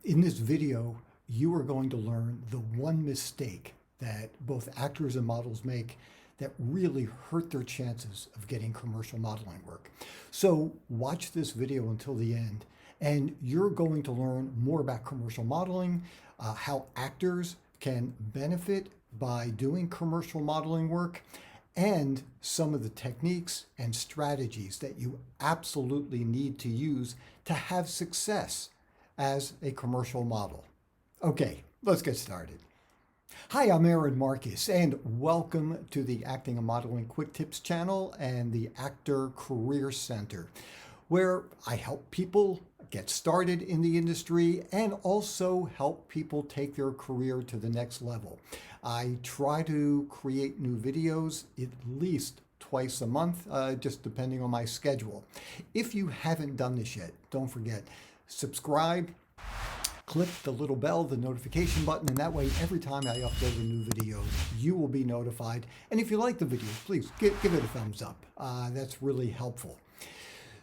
In this video, you are going to learn the one mistake that both actors and models make that really hurt their chances of getting commercial modeling work. So watch this video until the end, and you're going to learn more about commercial modeling, how actors can benefit by doing commercial modeling work, and some of the techniques and strategies that you absolutely need to use to have success as a commercial model. Okay, let's get started. Hi, I'm Aaron Marcus, and welcome to the Acting and Modeling Quick Tips channel and the Actor Career Center, where I help people get started in the industry and also help people take their career to the next level. I try to create new videos at least twice a month, just depending on my schedule. If you haven't done this yet, don't forget, subscribe, click the little bell, the notification button, and that way every time I upload a new video, you will be notified. And if you like the video, please give it a thumbs up. That's really helpful.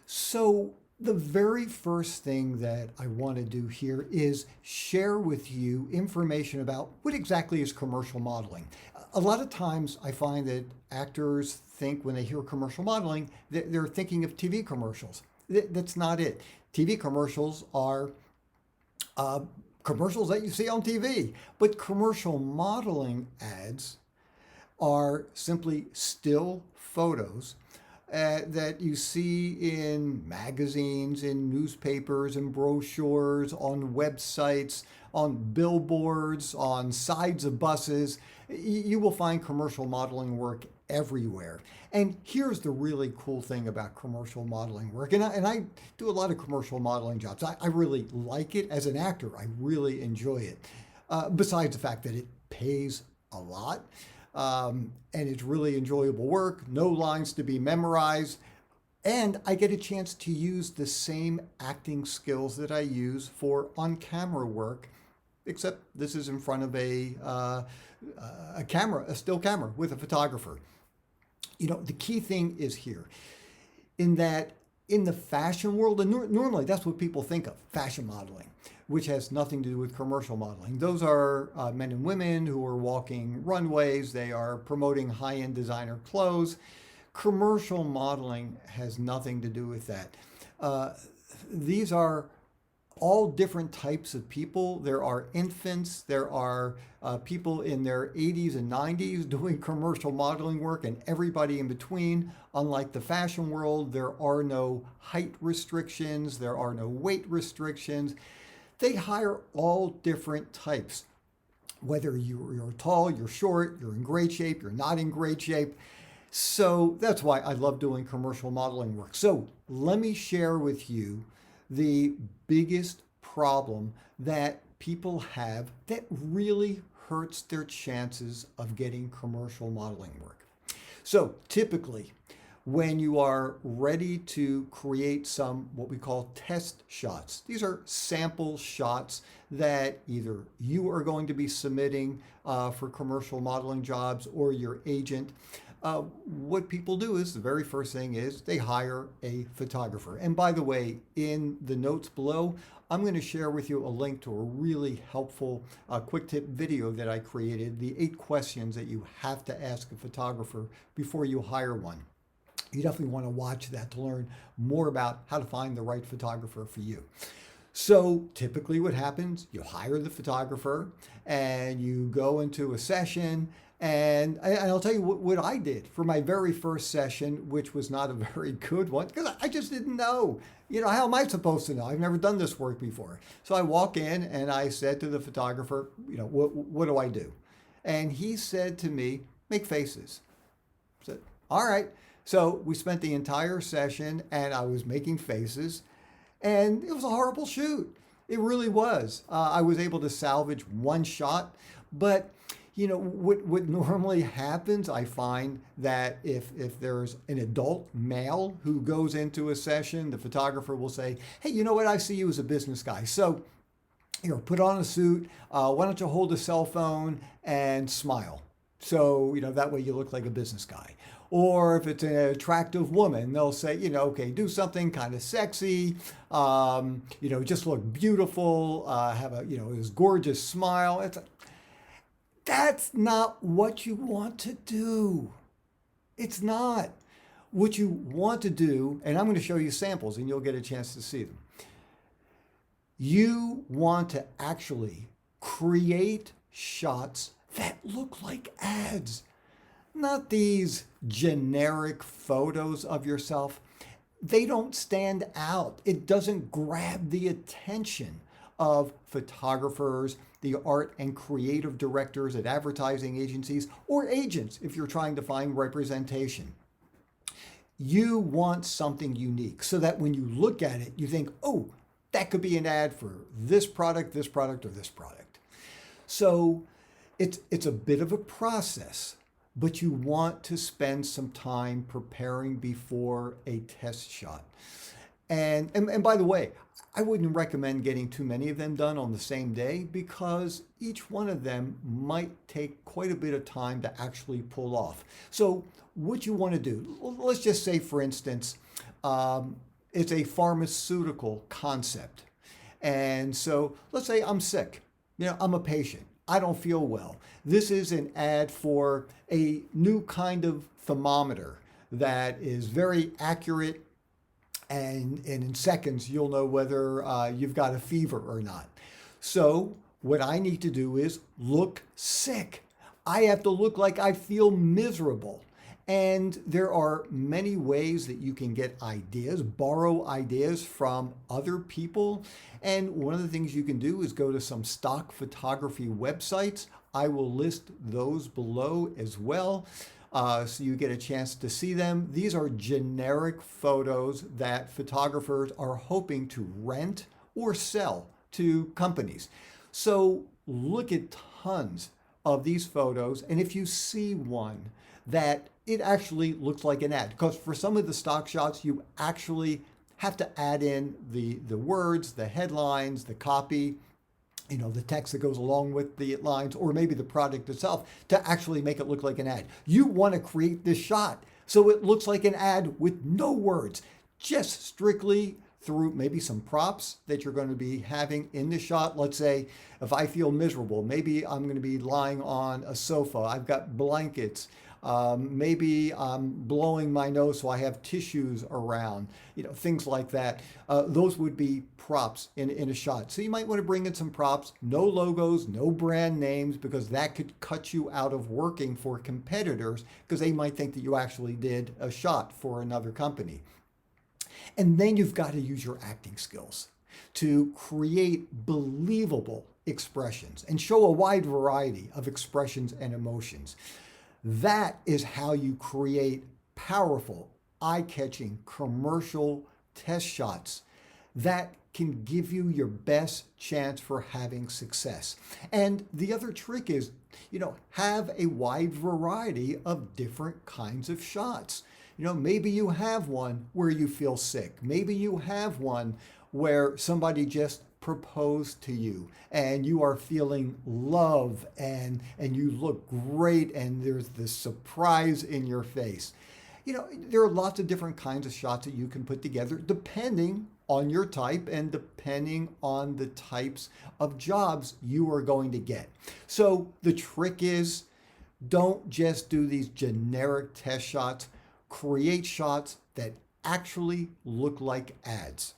So the very first thing that I want to do here is share with you information about what exactly is commercial modeling. A lot of times I find that actors think when they hear commercial modeling, they're thinking of TV commercials. That's not it. TV commercials are commercials that you see on TV, but commercial modeling ads are simply still photos that you see in magazines, in newspapers, and brochures, on websites, on billboards, on sides of buses. You will find commercial modeling work everywhere. And here's the really cool thing about commercial modeling work. And I do a lot of commercial modeling jobs. I really like it as an actor. I really enjoy it. Besides the fact that it pays a lot. And it's really enjoyable work, no lines to be memorized, and I get a chance to use the same acting skills that I use for on-camera work, except this is in front of a camera, a still camera with a photographer. You know, the key thing is here, in that in the fashion world, and normally that's what people think of, fashion modeling, which has nothing to do with commercial modeling. Those are men and women who are walking runways. They are promoting high-end designer clothes. Commercial modeling has nothing to do with that. These are all different types of people. There are infants. There are people in their 80s and 90s doing commercial modeling work, and everybody in between. Unlike the fashion world, there are no height restrictions. There are no weight restrictions. They hire all different types, whether you're tall, you're short, you're in great shape, you're not in great shape. So that's why I love doing commercial modeling work. So let me share with you the biggest problem that people have that really hurts their chances of getting commercial modeling work. So typically, when you are ready to create some what we call test shots. These are sample shots that either you are going to be submitting for commercial modeling jobs or your agent. What people do is the very first thing is they hire a photographer. And by the way, in the notes below, I'm going to share with you a link to a really helpful quick tip video that I created, the 8 questions that you have to ask a photographer before you hire one. You definitely want to watch that to learn more about how to find the right photographer for you. So typically what happens, you hire the photographer and you go into a session, and I'll tell you what I did for my very first session, which was not a very good one because I just didn't know. You know, how am I supposed to know? I've never done this work before. So I walk in and I said to the photographer, you know, what do I do? And he said to me, make faces. I said, all right. So we spent the entire session and I was making faces, and it was a horrible shoot. It really was. I was able to salvage one shot, but you know, what normally happens, I find that if there's an adult male who goes into a session, the photographer will say, hey, you know what, I see you as a business guy. So, you know, put on a suit, why don't you hold a cell phone and smile? So, you know, that way you look like a business guy. Or if it's an attractive woman, they'll say, okay, do something kind of sexy, just look beautiful, have this gorgeous smile. That's not what you want to do. It's not. What you want to do, and I'm going to show you samples and you'll get a chance to see them. You want to actually create shots that look like ads, not these generic photos of yourself. They don't stand out. It doesn't grab the attention of photographers, the art and creative directors at advertising agencies, or agents if you're trying to find representation. You want something unique so that when you look at it, you think, oh, that could be an ad for this product, or this product. So it's a bit of a process, but you want to spend some time preparing before a test shot. And by the way, I wouldn't recommend getting too many of them done on the same day because each one of them might take quite a bit of time to actually pull off. So what you want to do, let's just say, for instance, it's a pharmaceutical concept. And so let's say I'm sick. I'm a patient. I don't feel well. This is an ad for a new kind of thermometer that is very accurate, and in seconds you'll know whether you've got a fever or not. So what I need to do is look sick. I have to look like I feel miserable. And there are many ways that you can get ideas, borrow ideas from other people. And one of the things you can do is go to some stock photography websites. I will list those below as well, so you get a chance to see them. These are generic photos that photographers are hoping to rent or sell to companies. So look at tons of these photos, and if you see one that it actually looks like an ad, because for some of the stock shots, you actually have to add in the words, the headlines, the copy, the text that goes along with the lines, or maybe the product itself to actually make it look like an ad. You want to create this shot so it looks like an ad with no words, just strictly through maybe some props that you're going to be having in the shot. Let's say if I feel miserable, maybe I'm going to be lying on a sofa. I've got blankets. Maybe I'm blowing my nose, so I have tissues around, things like that. Those would be props in a shot. So you might want to bring in some props, no logos, no brand names, because that could cut you out of working for competitors because they might think that you actually did a shot for another company. And then you've got to use your acting skills to create believable expressions and show a wide variety of expressions and emotions. That is how you create powerful, eye-catching commercial test shots that can give you your best chance for having success. And the other trick is, have a wide variety of different kinds of shots. Maybe you have one where you feel sick. Maybe you have one where somebody just proposed to you and you are feeling love and you look great and there's this surprise in your face. There are lots of different kinds of shots that you can put together depending on your type and depending on the types of jobs you are going to get. So the trick is, don't just do these generic test shots. Create shots that actually look like ads.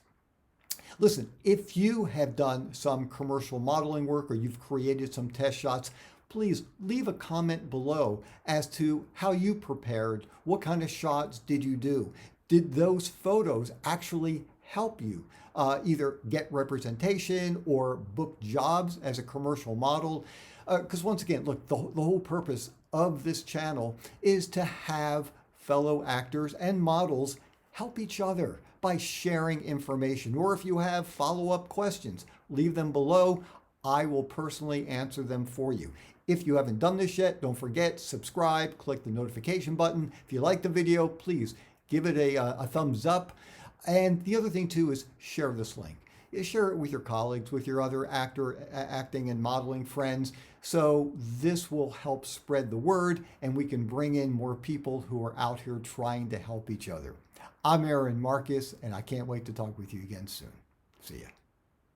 Listen, if you have done some commercial modeling work or you've created some test shots, please leave a comment below as to how you prepared. What kind of shots did you do? Did those photos actually help you either get representation or book jobs as a commercial model? Because once again, look, the whole purpose of this channel is to have fellow actors and models help each other by sharing information. Or if you have follow-up questions, leave them below. I will personally answer them for you. If you haven't done this yet, don't forget, subscribe, click the notification button. If you like the video, please give it a thumbs up. And the other thing too is share this link. share it with your colleagues, with your other acting and modeling friends. So this will help spread the word, and we can bring in more people who are out here trying to help each other. I'm Aaron Marcus, and I can't wait to talk with you again soon. See ya.